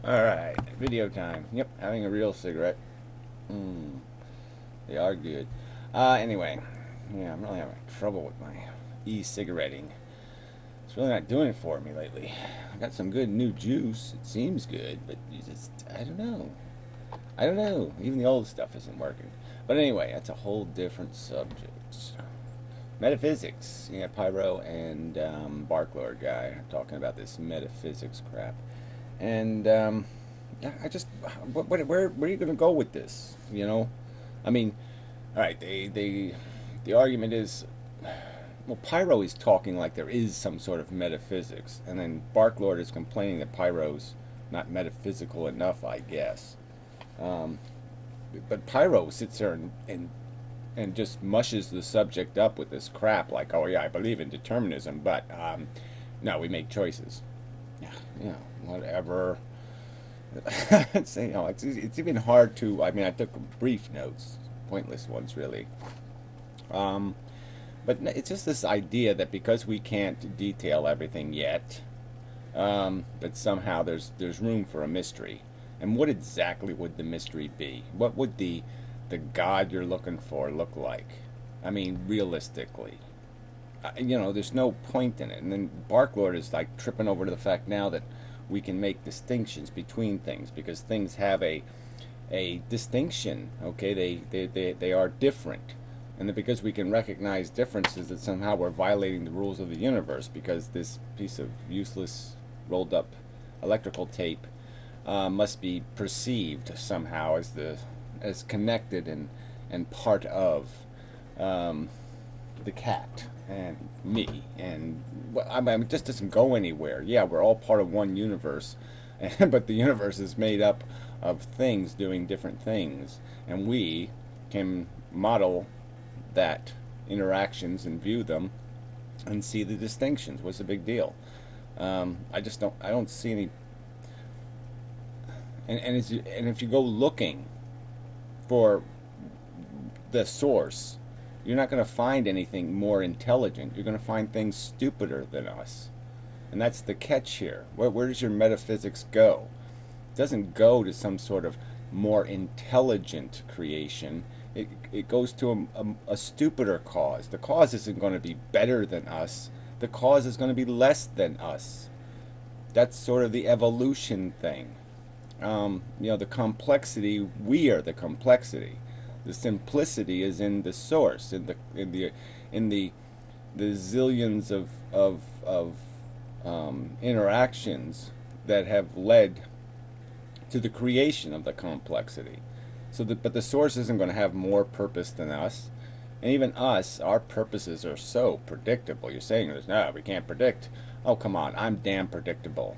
Alright, video time. Yep, having a real cigarette. Mmm, they are good. Anyway, yeah, I'm really having trouble with my e-cigaretting. It's really not doing it for me lately. I got some good new juice. It seems good, but you just, I don't know. I don't know. Even the old stuff isn't working. But anyway, that's a whole different subject. Metaphysics. Yeah, Pyro and Barklord guy talking about this metaphysics crap. And yeah, where are you going to go with this? You know, I mean, all right, the argument is, well, Pyro is talking like there is some sort of metaphysics, and then Barklord is complaining that Pyro's not metaphysical enough, I guess. Um, but Pyro sits there and just mushes the subject up with this crap, like, oh yeah, I believe in determinism, but no, we make choices. Yeah, whatever. It's, it's even hard to. I mean, I took brief notes, pointless ones, really. Um, but it's just this idea that because we can't detail everything yet, that somehow there's room for a mystery. And what exactly would the mystery be? What would the God you're looking for look like? I mean, realistically, there's no point in it. And then Barklord is like tripping over to the fact now that we can make distinctions between things because things have a distinction. Okay, they are different, and that because we can recognize differences, that somehow we're violating the rules of the universe because this piece of useless rolled up electrical tape must be perceived somehow as connected and part of um, the cat and me, and I mean, it just doesn't go anywhere. Yeah, we're all part of one universe, but the universe is made up of things doing different things, and we can model that interactions and view them and see the distinctions. What's the big deal? I don't see any. And if you go looking for the source, you're not going to find anything more intelligent. You're going to find things stupider than us. And that's the catch here. Where does your metaphysics go? It doesn't go to some sort of more intelligent creation. It goes to a stupider cause. The cause isn't going to be better than us. The cause is going to be less than us. That's sort of the evolution thing. The complexity, we are the complexity. The simplicity is in the source, in the zillions of interactions that have led to the creation of the complexity. But the source isn't going to have more purpose than us, and even us, our purposes are so predictable. You're saying there's no, we can't predict. Oh come on, I'm damn predictable.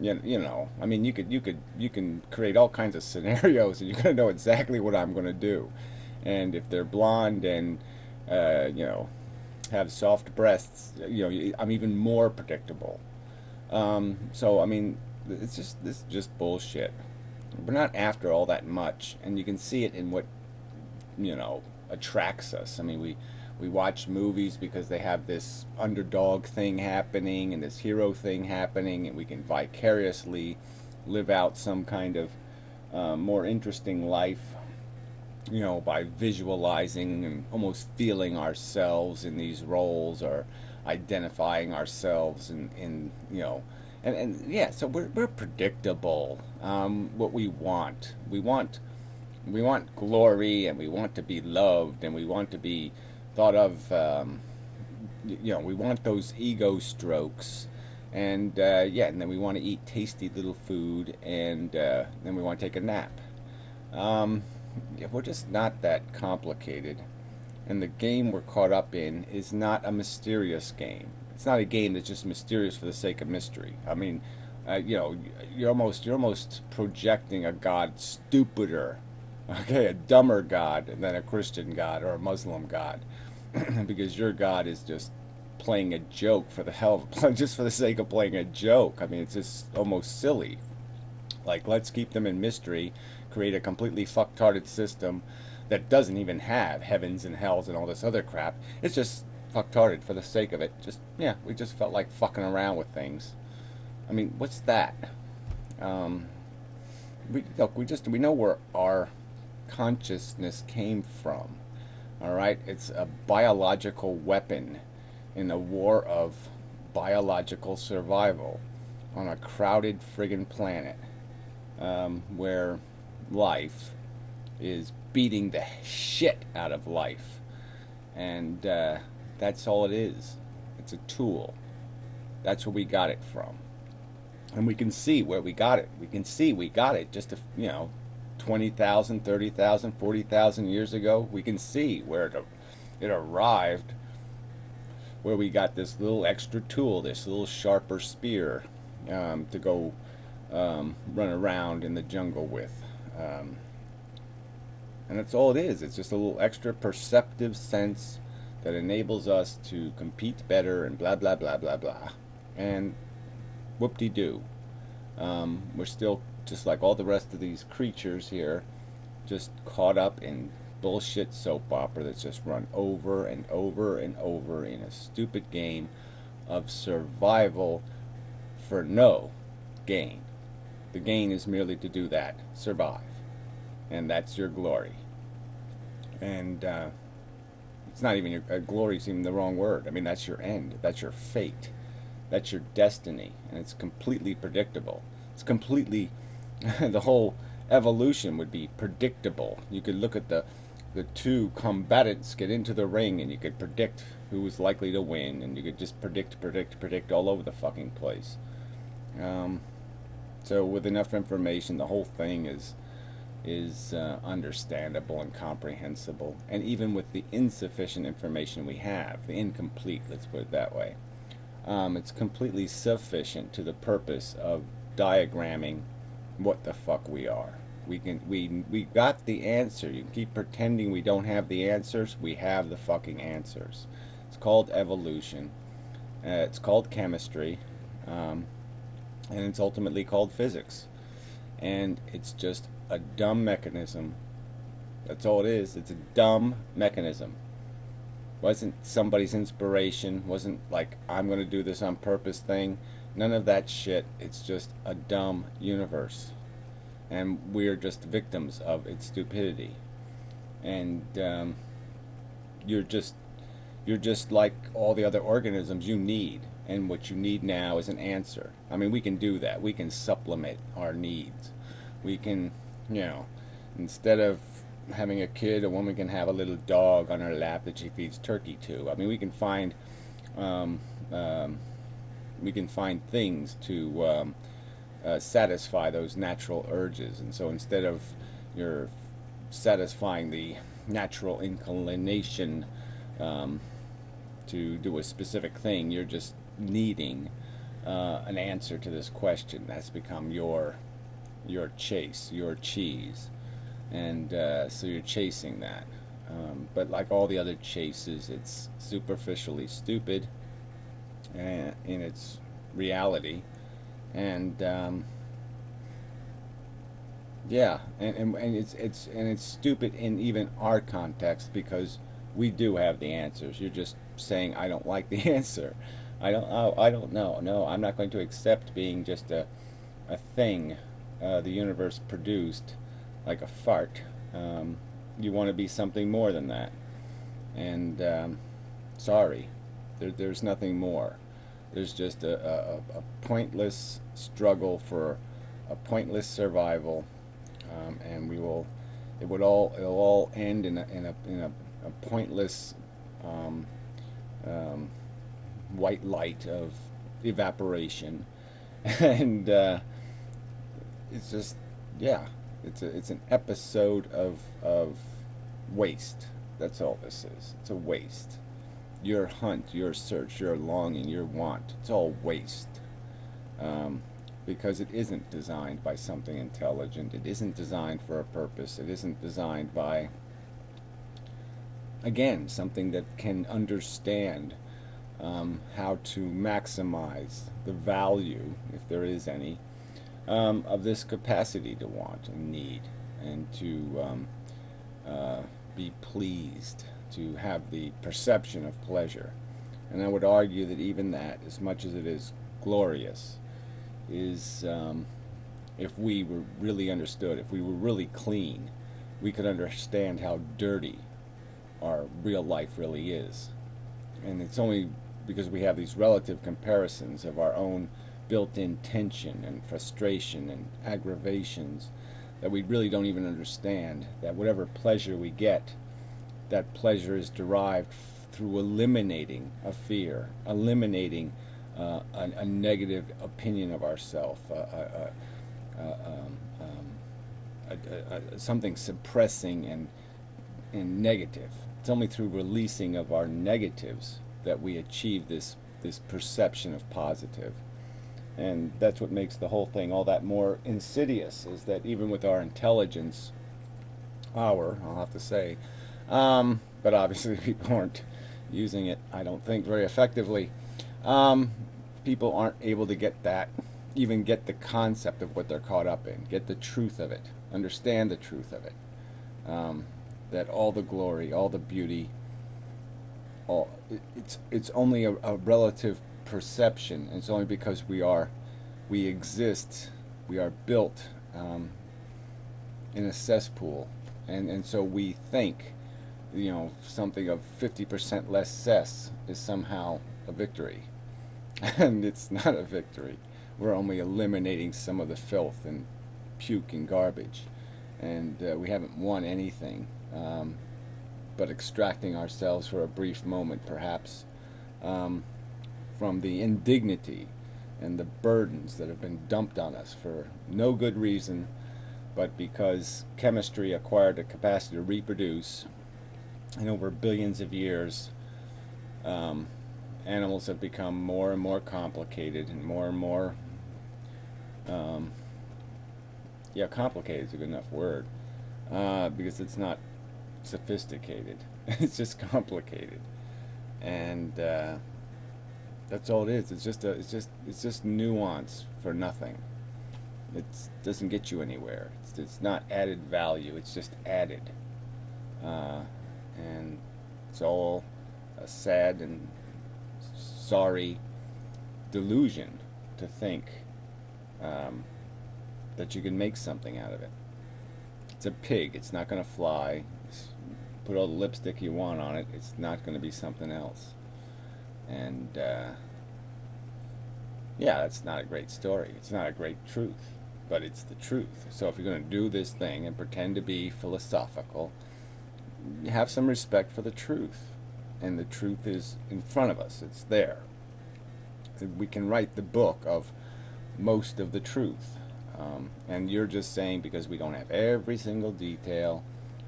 I mean, you can create all kinds of scenarios, and you're gonna know exactly what I'm gonna do. And if they're blonde and uh, you know have soft breasts, I'm even more predictable. So I mean, this is just bullshit. We're not after all that much, and you can see it in what attracts us. I mean, we watch movies because they have this underdog thing happening and this hero thing happening, and we can vicariously live out some kind of more interesting life, by visualizing and almost feeling ourselves in these roles or identifying ourselves and yeah, so we're predictable. What we want glory, and we want to be loved, and we want to be thought of. We want those ego strokes, and yeah, and then we want to eat tasty little food, and then we want to take a nap. Yeah, we're just not that complicated, and the game we're caught up in is not a mysterious game. It's not a game that's just mysterious for the sake of mystery. I mean, you're almost projecting a god stupider, okay, a dumber god than a Christian god or a Muslim god, because your god is just playing a joke for the hell of just for the sake of playing a joke. I mean, it's just almost silly. Like, let's keep them in mystery, create a completely fucktarded system that doesn't even have heavens and hells and all this other crap. It's just fucktarded for the sake of it. Just, yeah, we just felt like fucking around with things. I mean, what's that? Um, we know where our consciousness came from. All right, it's a biological weapon in a war of biological survival on a crowded friggin' planet, where life is beating the shit out of life, and that's all it is. It's a tool. That's where we got it from, and we can see where we got it. We can see we got it just 20,000, 30,000, 40,000 years ago. We can see where it arrived, where we got this little extra tool, this little sharper spear, to go run around in the jungle with. And that's all it is. It's just a little extra perceptive sense that enables us to compete better and blah, blah, blah, blah, blah. And whoop-de-doo. We're still, just like all the rest of these creatures here, just caught up in bullshit soap opera that's just run over and over and over in a stupid game of survival for no gain. The gain is merely to do that, survive. And that's your glory. And it's not even glory is even the wrong word. I mean, that's your end. That's your fate. That's your destiny. And it's completely predictable. It's completely, the whole evolution would be predictable. You could look at the two combatants get into the ring and you could predict who was likely to win. And you could just predict all over the fucking place. So with enough information, the whole thing is understandable and comprehensible. And even with the insufficient information we have, the incomplete, let's put it that way, it's completely sufficient to the purpose of diagramming what the fuck we are. We got the answer. You can keep pretending we don't have the answers. We have the fucking answers. It's called evolution. It's called chemistry. And it's ultimately called physics. And it's just a dumb mechanism. That's all it is. It's a dumb mechanism. Wasn't somebody's inspiration. Wasn't like, I'm going to do this on purpose thing. None of that shit. It's just a dumb universe. And we're just victims of its stupidity. And you're just like all the other organisms you need. And what you need now is an answer. I mean, we can do that. We can supplement our needs. We can, instead of having a kid, a woman can have a little dog on her lap that she feeds turkey to. I mean, we can find things to satisfy those natural urges. And so instead of you're satisfying the natural inclination to do a specific thing, you're just needing an answer to this question. That's become your chase, your cheese, and so you're chasing that. But like all the other chases, it's superficially stupid in its reality, and yeah, and it's stupid in even our context because we do have the answers. You're just saying I don't like the answer. I don't know. No, I'm not going to accept being just a thing the universe produced like a fart. You want to be something more than that. And sorry, there's nothing more. There's just a pointless struggle for a pointless survival, and it'll all end in a pointless white light of evaporation, and it's just, yeah, it's an episode of waste. That's all this is. It's a waste. Your hunt, your search, your longing, your want, it's all waste. Because it isn't designed by something intelligent. It isn't designed for a purpose. It isn't designed by, again, something that can understand how to maximize the value, if there is any, of this capacity to want and need, and to be pleased, to have the perception of pleasure. And I would argue that even that, as much as it is glorious, is if we were really understood, if we were really clean, we could understand how dirty our real life really is. And it's only because we have these relative comparisons of our own built-in tension and frustration and aggravations that we really don't even understand that whatever pleasure we get, that pleasure is derived through eliminating a fear, eliminating a negative opinion of ourselves, something suppressing and negative. It's only through releasing of our negatives that we achieve this perception of positive. And that's what makes the whole thing all that more insidious, is that even with our intelligence, I'll have to say, but obviously people aren't using it, I don't think, very effectively. People aren't able to get that, even get the concept of what they're caught up in, get the truth of it, understand the truth of it. That all the glory, all the beauty, it's only a relative perception. It's only because we exist, we are built in a cesspool, and so we think, something of 50% less cess is somehow a victory, and it's not a victory. We're only eliminating some of the filth and puke and garbage, and we haven't won anything, but extracting ourselves for a brief moment, perhaps, from the indignity and the burdens that have been dumped on us for no good reason, but because chemistry acquired a capacity to reproduce, and over billions of years, animals have become more and more complicated and more, complicated is a good enough word, because it's not sophisticated. It's just complicated, and that's all it is. It's just nuance for nothing. It doesn't get you anywhere. It's not added value. It's just added, and it's all a sad and sorry delusion to think that you can make something out of it. It's a pig. It's not going to fly. Put all the lipstick you want on it. It's not going to be something else. And it's not a great story. It's not a great truth, but it's the truth. So if you're going to do this thing and pretend to be philosophical, have some respect for the truth. And the truth is in front of us. It's there. We can write the book of most of the truth. And you're just saying because we don't have every single detail,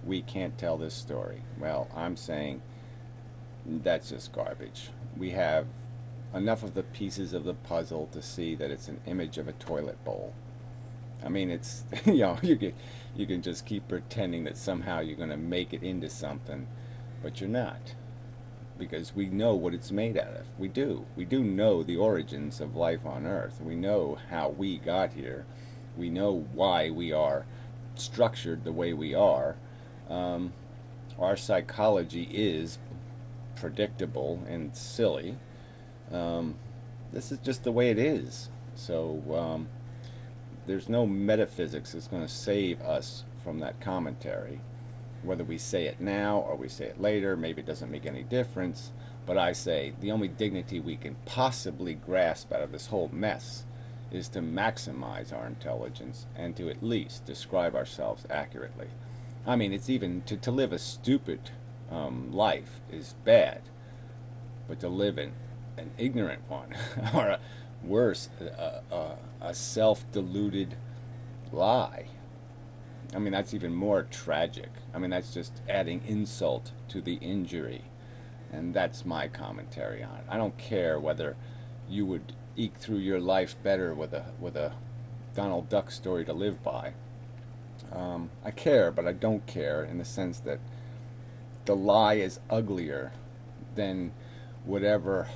we can't tell this story. Well, I'm saying that's just garbage. We have enough of the pieces of the puzzle to see that it's an image of a toilet bowl. I mean, it's, you can just keep pretending that somehow you're going to make it into something, but you're not. Because we know what it's made out of. We do know the origins of life on Earth. We know how we got here. We know why we are structured the way we are. Our psychology is predictable and silly. This is just the way it is. So there's no metaphysics that's going to save us from that commentary. Whether we say it now or we say it later, maybe it doesn't make any difference. But I say the only dignity we can possibly grasp out of this whole mess is to maximize our intelligence and to at least describe ourselves accurately. I mean, it's even to live a stupid life is bad, but to live an ignorant one, or worse, a self-deluded lie, I mean, that's even more tragic. I mean, that's just adding insult to the injury. And that's my commentary on it. I don't care whether you would eke through your life better with a Donald Duck story to live by. I care, but I don't care in the sense that the lie is uglier than whatever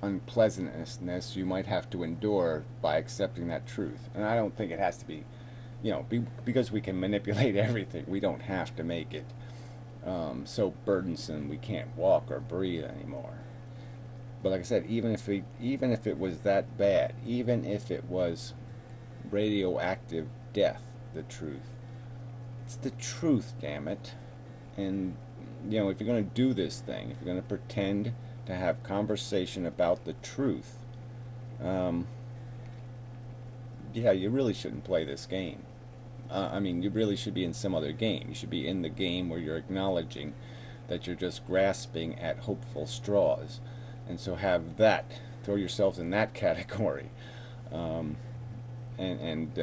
unpleasantness you might have to endure by accepting that truth. And I don't think it has to be, because we can manipulate everything, we don't have to make it so burdensome we can't walk or breathe anymore. But like I said, even if it was that bad, even if it was radioactive death, the truth, it's the truth, damn it. And if you're going to do this thing, if you're going to pretend to have conversation about the truth, um, yeah, you really shouldn't play this game. I mean, you really should be in some other game. You should be in the game where you're acknowledging that you're just grasping at hopeful straws. And so have that, throw yourselves in that category. Um, and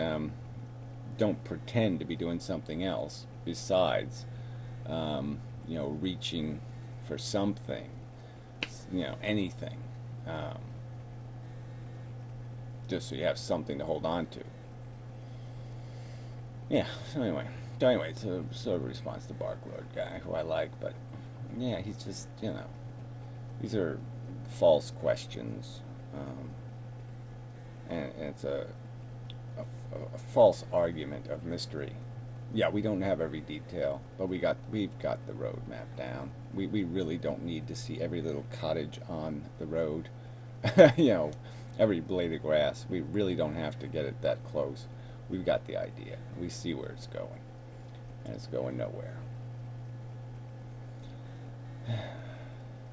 don't pretend to be doing something else besides, reaching for something, anything, um, just so you have something to hold on to. Yeah. So anyway, it's a sort of response to Barklord guy who I like, but yeah, he's just these are false questions, and it's a false argument of mystery. Yeah, we don't have every detail, but we've got the road map down. We really don't need to see every little cottage on the road, you know, every blade of grass. We really don't have to get it that close. We've got the idea. We see where it's going, and it's going nowhere.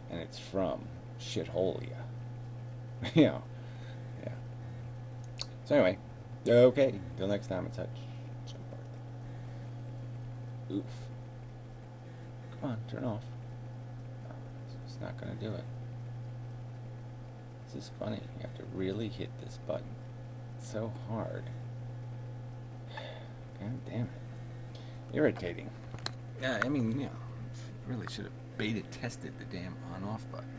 And it's from shitholia. Yeah. So anyway, okay. Till next time, it's Hutch. So forth. Oof. Come on, turn off. No, it's not gonna do it. This is funny. You have to really hit this button. It's so hard. God damn it. Irritating. Yeah, I mean, really should have beta tested the damn on-off button.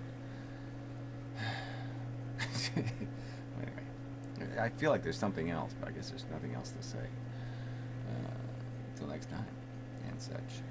Anyway, I feel like there's something else, but I guess there's nothing else to say. Until next time, and such.